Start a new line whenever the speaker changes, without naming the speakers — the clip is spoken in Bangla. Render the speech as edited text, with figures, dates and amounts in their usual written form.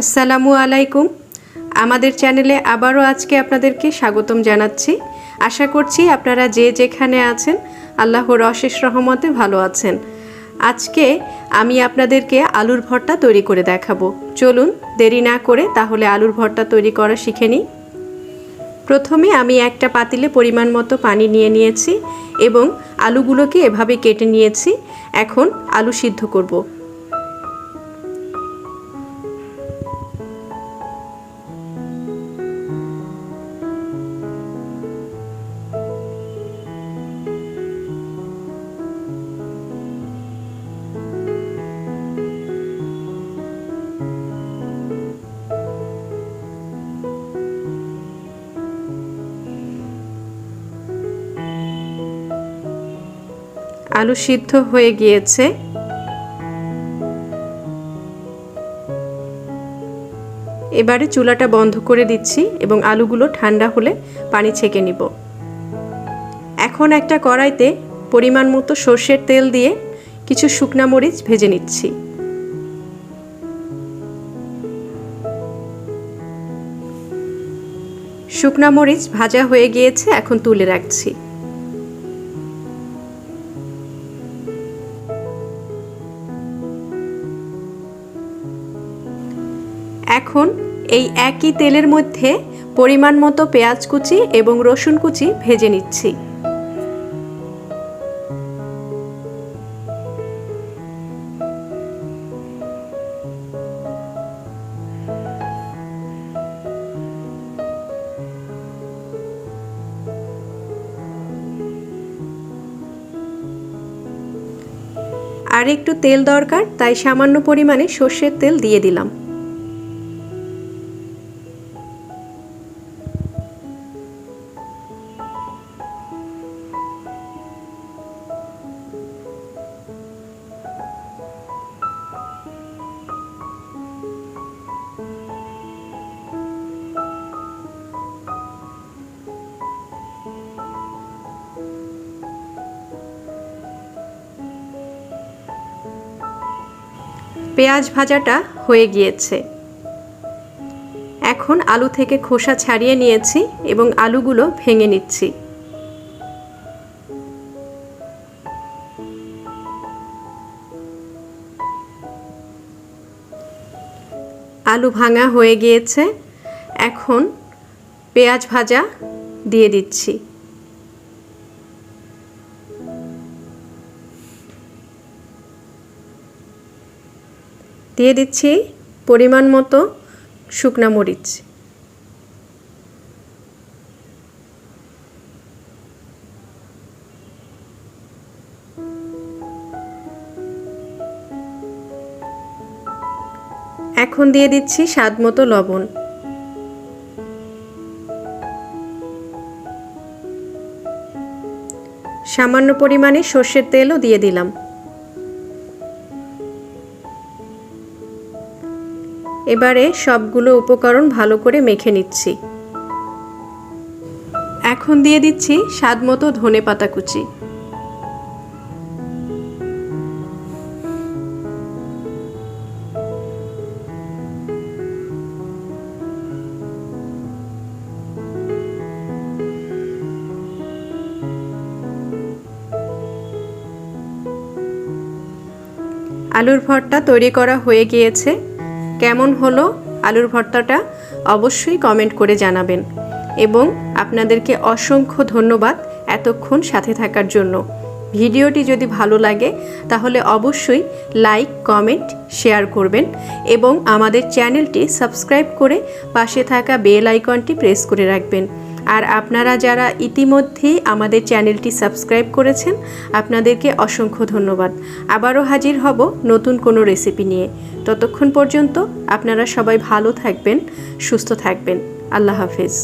আসসালামু আলাইকুম। আমাদের চ্যানেলে আবারও আজকে আপনাদেরকে স্বাগতম জানাচ্ছি। আশা করছি আপনারা যে যেখানে আছেন আল্লাহর অশেষ রহমতে ভালো আছেন। আজকে আমি আপনাদেরকে আলুর ভর্তা তৈরি করে দেখাবো। চলুন দেরি না করে তাহলে আলুর ভর্তা তৈরি করা শিখে নিই। প্রথমে আমি একটা পাতিলে পরিমাণ মতো পানি নিয়ে নিয়েছি এবং আলুগুলোকে এভাবে কেটে নিয়েছি। এখন আলু সিদ্ধ করব। আলু সিদ্ধ হয়ে গিয়েছে। এবারে চুলাটা বন্ধ করে দিচ্ছি এবং আলুগুলো ঠান্ডা হলে পানি ছেঁকে নিব। এখন একটা কড়াইতে পরিমাণ মতো সর্ষের তেল দিয়ে কিছু শুকনা মরিচ ভেজে নিচ্ছি। শুকনা মরিচ ভাজা হয়ে গিয়েছে, এখন তুলে রাখছি। এখন এই একই তেলের মধ্যে পরিমাণ মতো পেঁয়াজ কুচি এবং রসুন কুচি ভেজে নিচ্ছি। আর একটু তেল দরকার, তাই সামান্য পরিমাণে সর্ষের তেল দিয়ে দিলাম। পেঁয়াজ ভাজাটা হয়ে গিয়েছে। এখন আলু থেকে খোসা ছাড়িয়ে নিয়েছি এবং আলুগুলো ভেঙে নিচ্ছি। আলু ভাঙা হয়ে গিয়েছে। এখন পেঁয়াজ ভাজা দিয়ে দিচ্ছি। দিয়ে দিচ্ছি পরিমাণ মতো শুকনা মরিচ। এখন দিয়ে দিচ্ছি স্বাদ মতো লবণ। সামান্য পরিমাণে সর্ষের তেলও দিয়ে দিলাম। এবারে সবগুলো উপকরণ ভালো করে মেখে নিচ্ছি। এখন দিয়ে দিচ্ছি স্বাদ মতো ধনেপাতা কুচি। আলুর ভর্তা তৈরি করা হয়ে গিয়েছে। কেমন হলো আলুর ভর্তাটা অবশ্যই কমেন্ট করে জানাবেন এবং আপনাদেরকে অসংখ্য ধন্যবাদ এতক্ষণ সাথে থাকার জন্য। ভিডিওটি যদি ভালো লাগে তাহলে অবশ্যই লাইক, কমেন্ট, শেয়ার করবেন এবং আমাদের চ্যানেলটি সাবস্ক্রাইব করে পাশে থাকা বেল আইকনটি প্রেস করে রাখবেন। আর আপনারা যারা ইতিমধ্যেই আমাদের চ্যানেলটি সাবস্ক্রাইব করেছেন আপনাদেরকে অসংখ্য ধন্যবাদ। আবারও হাজির হব নতুন কোনো রেসিপি নিয়ে। ততক্ষণ পর্যন্ত আপনারা সবাই ভালো থাকবেন, সুস্থ থাকবেন। আল্লাহ হাফেজ।